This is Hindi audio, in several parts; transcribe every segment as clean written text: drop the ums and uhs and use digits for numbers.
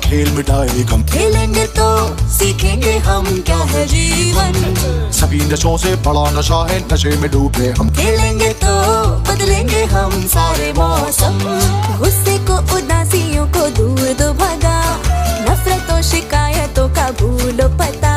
खेल मिटाए गम। खेलेंगे तो सीखेंगे हम क्या है जीवन। सभी नशों से बड़ा नशा है, नशे में डूबे हम। खेलेंगे तो बदलेंगे हम सारे मौसम। गुस्से को उदासियों को दूर दो भगा, नफरतों शिकायतों का भूलो पता।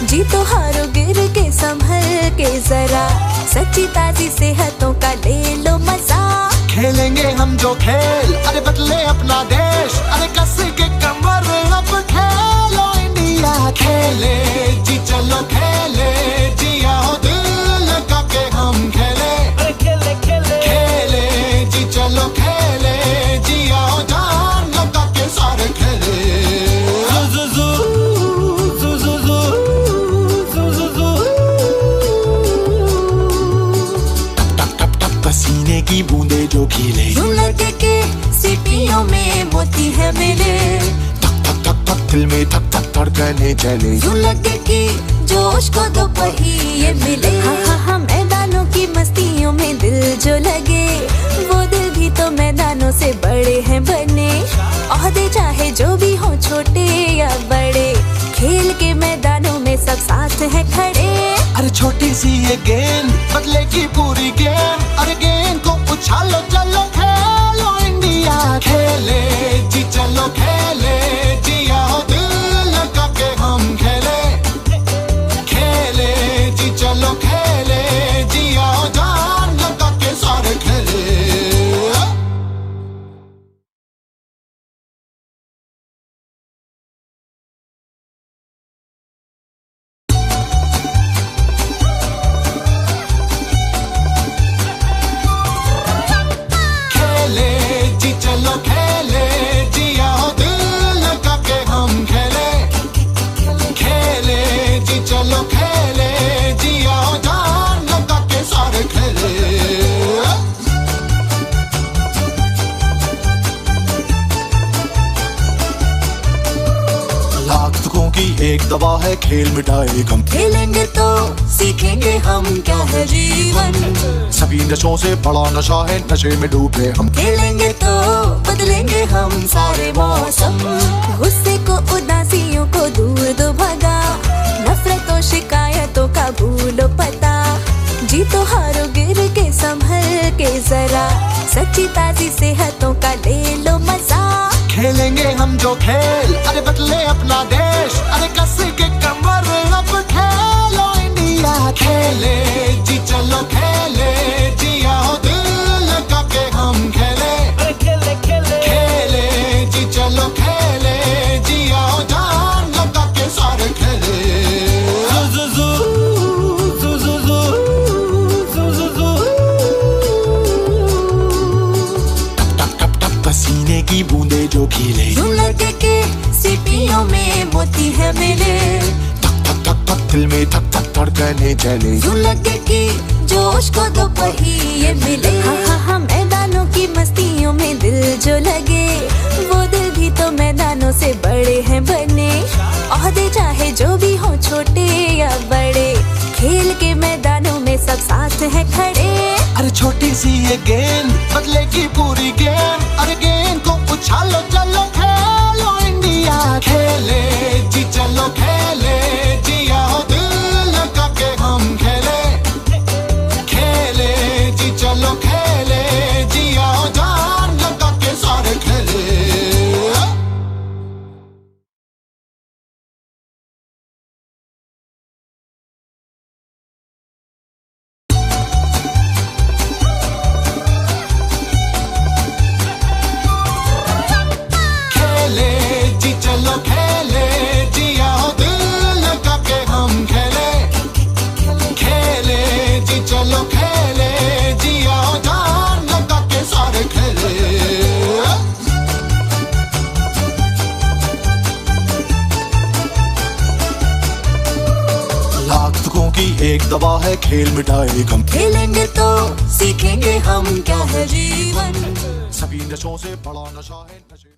जीतो हारो गिर के संभल के जरा, सच्ची ताजी सेहतों का ले लो मजा। खेलेंगे हम जो खेल, अरे बदले अपना देश, अरे कस के कमर अब खेलो इंडिया। खेले जी चलो खेले, जिया हो दिल लगा के हम खेले। खेले खेले खेले जी चलो खेले, जिया हो जान लगा के सारे खेले। पसीने की बूंदे जो खिले, यूं लगे के सीटियों में मोती है मिले। थक थक थक थक दिल में थक थक धड़कने चले। यूं लगे कि जोश को दो पहिए मिले। हाँ मैदानों की मस्तियों में दिल जो लगे, वो दिल भी तो मैदानों से बड़े हैं बने। ओहदे चाहे जो भी हो छोटे या बड़े, खेल के मैदानों में सब साथ हैं खड़े। अरे छोटी सी ये गेंद बदलेगी पूरी गेम, अरे गेंद को उछालो चलो खेलो इंडिया। खेले जी चलो खेले, जिया हो दिल लगा के हम खेले। खेले जी चलो खेले, जिया हो जान लगा के सारे खेले। चलो खेले, जिया हो दिल लगा के हम खेले। खेले जी चलो खेले, जिया हो जान लगा के सारे खेले। लाख दुखों की एक दवा है, खेल मिटाए गम। खेलेंगे तो सीखेंगे हम क्या है जीवन। सभी नशों से बड़ा नशा है, नशे में डूबे हम। खेलेंगे तो बदलेंगे हम सारे मौसम। गुस्से को उदासियों को दूर दो भगा, नफरतों शिकायतों का भूलो पता। जीतो हारो गिर के संभल के जरा, सच्ची ताजी सेहतों का ले लो मजा। खेलेंगे हम जो खेल, अरे बदले अपना देश, अरे कस के कमर अब खेलो इंडिया। खेले जी चलो खेले, जिया हो दिल लगा के हम खेले। खेले खेले खेले जी चलो खेले, जिया हो जान लगा के सारे खेले। पसीने की बूंदे जो खिले, यूं लगे के सीटियों में मोती है मिले। थक थक थक थक दिल में थक थक धड़कने चले। यूं लगे कि जोश को दो पहिए मिले। हाँ मैदानों की मस्तियों में दिल जो लगे, वो दिल भी तो मैदानों से बड़े हैं बने। ओहदे चाहे जो भी हो छोटे या बड़े, खेल के मैदानों में सब साथ हैं खड़े। अरे छोटी सी ये गेंद बदलेगी पूरी गेम, अरे गेंद को उछालो चलो खेलो इंडिया। खेले जी चलो खेले, जिया हो दिल लगा के हम खेले। खेले जी चलो खेले, जिया हो जान लगा के सारे खेले। चलो खेले, जिया हो दिल लगा के हम खेले। खेले जी चलो खेले, जिया हो जान लगा के सारे खेले। लाख दुखों की एक दवा है, खेल मिटाए गम। खेलेंगे तो सीखेंगे हम क्या है जीवन। सभी नशों से बड़ा नशा है, नशे